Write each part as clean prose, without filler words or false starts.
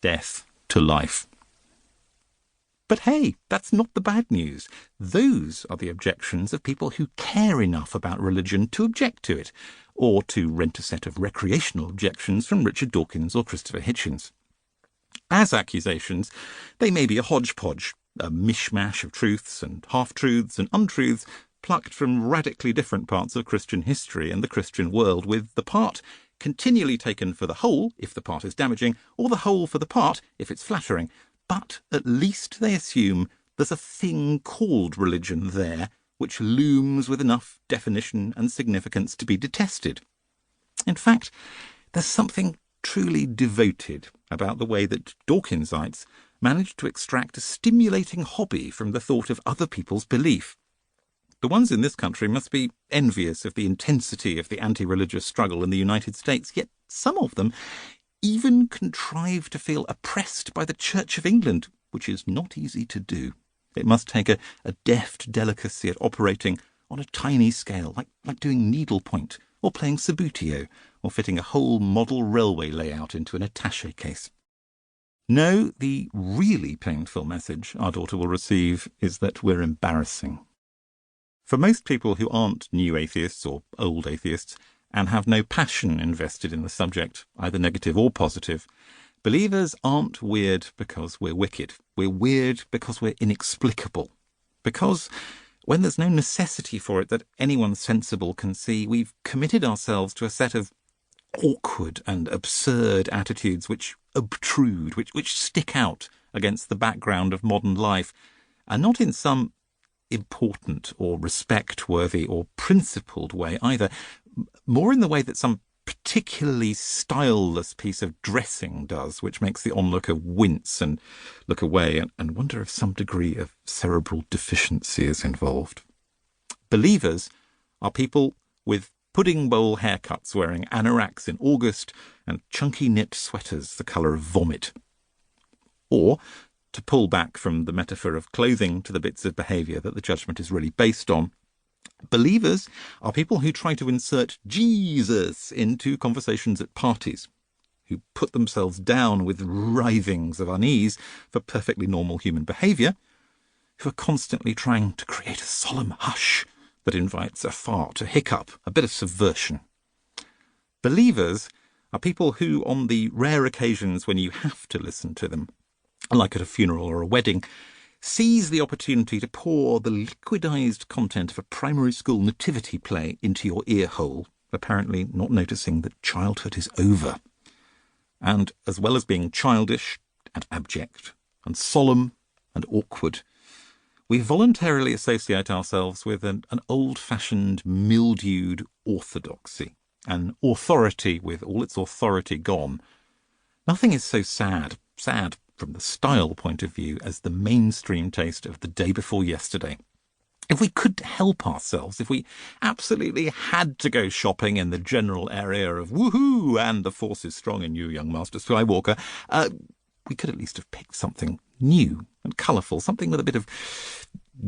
death to life. But hey, that's not the bad news. Those are the objections of people who care enough about religion to object to it, or to rent a set of recreational objections from Richard Dawkins or Christopher Hitchens. As accusations, they may be a hodgepodge, a mishmash of truths and half-truths and untruths plucked from radically different parts of Christian history and the Christian world, with the part continually taken for the whole if the part is damaging, or the whole for the part if it's flattering. But at least they assume there's a thing called religion there, which looms with enough definition and significance to be detested. In fact, there's something truly devoted about the way that Dawkinsites managed to extract a stimulating hobby from the thought of other people's belief. The ones in this country must be envious of the intensity of the anti-religious struggle in the United States, yet some of them even contrive to feel oppressed by the Church of England, which is not easy to do. It must take a deft delicacy at operating on a tiny scale, like doing needlepoint, or playing Sabutio, or fitting a whole model railway layout into an attaché case. No, the really painful message our daughter will receive is that we're embarrassing. For most people who aren't new atheists or old atheists, and have no passion invested in the subject, either negative or positive, believers aren't weird because we're wicked. We're weird because we're inexplicable. Because, when there's no necessity for it that anyone sensible can see, we've committed ourselves to a set of awkward and absurd attitudes which obtrude, which stick out against the background of modern life, and not in some important or respect-worthy or principled way either, more in the way that some particularly styleless piece of dressing does, which makes the onlooker wince and look away and wonder if some degree of cerebral deficiency is involved. Believers are people with pudding bowl haircuts, wearing anoraks in August and chunky knit sweaters the colour of vomit. Or, to pull back from the metaphor of clothing to the bits of behaviour that the judgment is really based on, believers are people who try to insert Jesus into conversations at parties, who put themselves down with writhings of unease for perfectly normal human behaviour, who are constantly trying to create a solemn hush that invites a fart, a hiccup, a bit of subversion. Believers are people who, on the rare occasions when you have to listen to them, like at a funeral or a wedding, seize the opportunity to pour the liquidized content of a primary school nativity play into your ear hole, apparently not noticing that childhood is over. And as well as being childish and abject and solemn and awkward, we voluntarily associate ourselves with an old-fashioned, mildewed orthodoxy, an authority with all its authority gone. Nothing is so sad from the style point of view as the mainstream taste of the day before yesterday. If we could help ourselves, if we absolutely had to go shopping in the general area of woohoo and the force is strong in you, young Master Skywalker, we could at least have picked something new and colourful, something with a bit of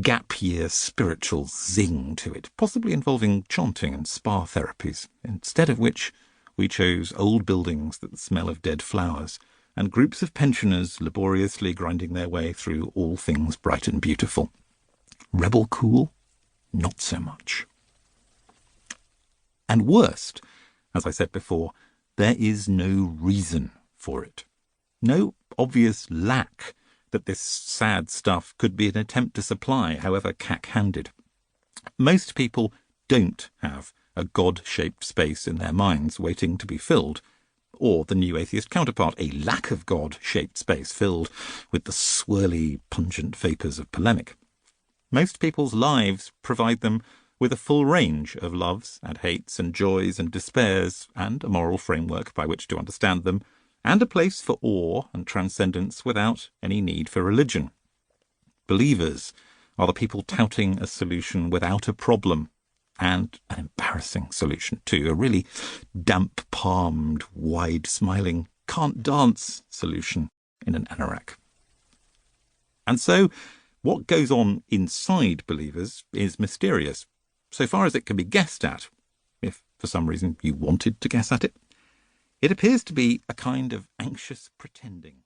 gap year spiritual zing to it, possibly involving chanting and spa therapies, instead of which we chose old buildings that smell of dead flowers, and groups of pensioners laboriously grinding their way through all things bright and beautiful. Rebel cool? Not so much. And worst, as I said before, there is no reason for it. No obvious lack that this sad stuff could be an attempt to supply, however cack-handed. Most people don't have a God-shaped space in their minds waiting to be filled, or the new atheist counterpart, a lack of God-shaped space filled with the swirly, pungent vapours of polemic. Most people's lives provide them with a full range of loves and hates and joys and despairs, and a moral framework by which to understand them, and a place for awe and transcendence without any need for religion. Believers are the people touting a solution without a problem, and an embarrassing solution too, a really damp-palmed, wide-smiling, can't-dance solution in an anorak. And so, what goes on inside believers is mysterious, so far as it can be guessed at, if for some reason you wanted to guess at it. It appears to be a kind of anxious pretending.